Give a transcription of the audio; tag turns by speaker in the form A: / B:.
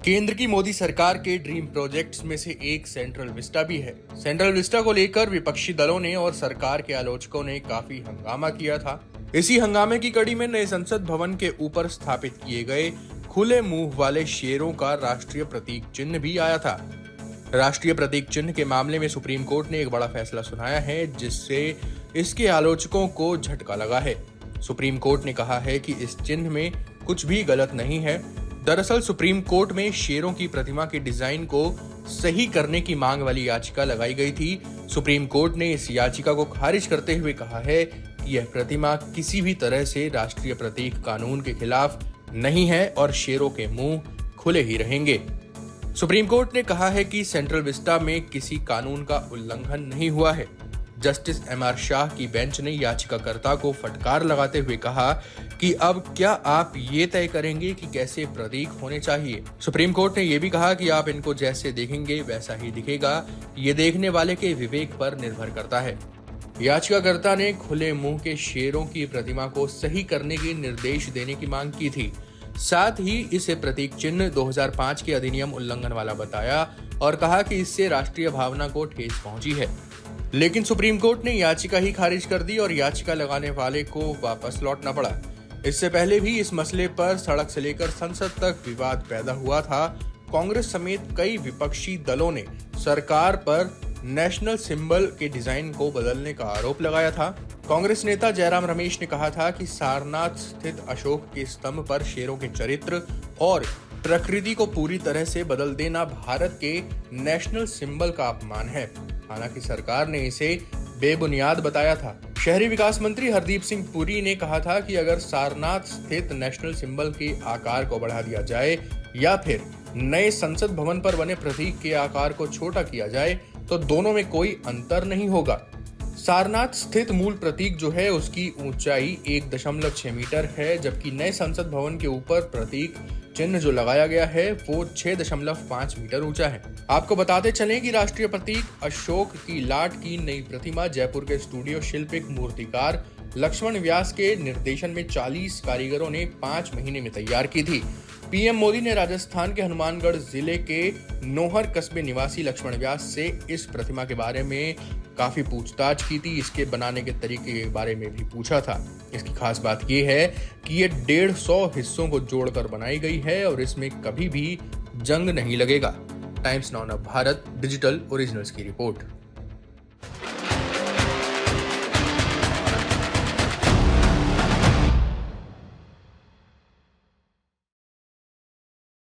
A: केंद्र की मोदी सरकार के ड्रीम प्रोजेक्ट्स में से एक सेंट्रल विस्टा भी है। सेंट्रल विस्टा को लेकर विपक्षी दलों ने और सरकार के आलोचकों ने काफी हंगामा किया था। इसी हंगामे की कड़ी में नए संसद भवन के ऊपर स्थापित किए गए खुले मुंह वाले शेरों का राष्ट्रीय प्रतीक चिन्ह भी आया था। राष्ट्रीय प्रतीक चिन्ह के मामले में सुप्रीम कोर्ट ने एक बड़ा फैसला सुनाया है, जिससे इसके आलोचकों को झटका लगा है। सुप्रीम कोर्ट ने कहा है कि इस चिन्ह में कुछ भी गलत नहीं है। दरअसल सुप्रीम कोर्ट में शेरों की प्रतिमा के डिजाइन को सही करने की मांग वाली याचिका लगाई गई थी। सुप्रीम कोर्ट ने इस याचिका को खारिज करते हुए कहा है कि यह प्रतिमा किसी भी तरह से राष्ट्रीय प्रतीक कानून के खिलाफ नहीं है और शेरों के मुंह खुले ही रहेंगे। सुप्रीम कोर्ट ने कहा है कि सेंट्रल विस्टा में किसी कानून का उल्लंघन नहीं हुआ है। जस्टिस एमआर शाह की बेंच ने याचिकाकर्ता को फटकार लगाते हुए कहा कि अब क्या आप ये तय करेंगे कि कैसे प्रतीक होने चाहिए। सुप्रीम कोर्ट ने यह भी कहा कि आप इनको जैसे देखेंगे वैसा ही दिखेगा, ये देखने वाले के विवेक पर निर्भर करता है। याचिकाकर्ता ने खुले मुंह के शेरों की प्रतिमा को सही करने के निर्देश देने की मांग की थी। साथ ही इसे प्रतीक चिन्ह 2005 के अधिनियम उल्लंघन वाला बताया और कहा कि इससे राष्ट्रीय भावना को ठेस पहुंची है। लेकिन सुप्रीम कोर्ट ने याचिका ही खारिज कर दी और याचिका लगाने वाले को वापस लौटना पड़ा। इससे पहले भी इस मसले पर सड़क से लेकर संसद तक विवाद पैदा हुआ था। कांग्रेस समेत कई विपक्षी दलों ने सरकार पर नेशनल सिंबल के डिजाइन को बदलने का आरोप लगाया था। कांग्रेस नेता जयराम रमेश ने कहा था कि सारनाथ स्थित अशोक के स्तंभ पर शेरों के चरित्र और प्रकृति को पूरी तरह से बदल देना भारत के नेशनल सिंबल का अपमान है। हालांकि सरकार ने इसे बेबुनियाद बताया था। शहरी विकास मंत्री हरदीप सिंह पुरी ने कहा था कि अगर सारनाथ स्थित नेशनल सिंबल के आकार को बढ़ा दिया जाए या फिर नए संसद भवन पर बने प्रतीक के आकार को छोटा किया जाए तो दोनों में कोई अंतर नहीं होगा। सारनाथ स्थित मूल प्रतीक जो है उसकी ऊंचाई 1.6 मीटर है, जबकि नए संसद भवन के ऊपर प्रतीक चिन्ह जो लगाया गया है वो 6.5 मीटर ऊंचा है। आपको बताते चलें कि राष्ट्रीय प्रतीक अशोक की लाट की नई प्रतिमा जयपुर के स्टूडियो शिल्पिक मूर्तिकार लक्ष्मण व्यास के निर्देशन में 40 कारीगरों ने 5 महीने में तैयार की थी। पीएम मोदी ने राजस्थान के हनुमानगढ़ जिले के नोहर कस्बे निवासी लक्ष्मण व्यास से इस प्रतिमा के बारे में काफी पूछताछ की थी। इसके बनाने के तरीके के बारे में भी पूछा था। इसकी खास बात यह है कि ये 150 हिस्सों को जोड़कर बनाई गई है और इसमें कभी भी जंग नहीं लगेगा। Times now Bharat digital originals की रिपोर्ट।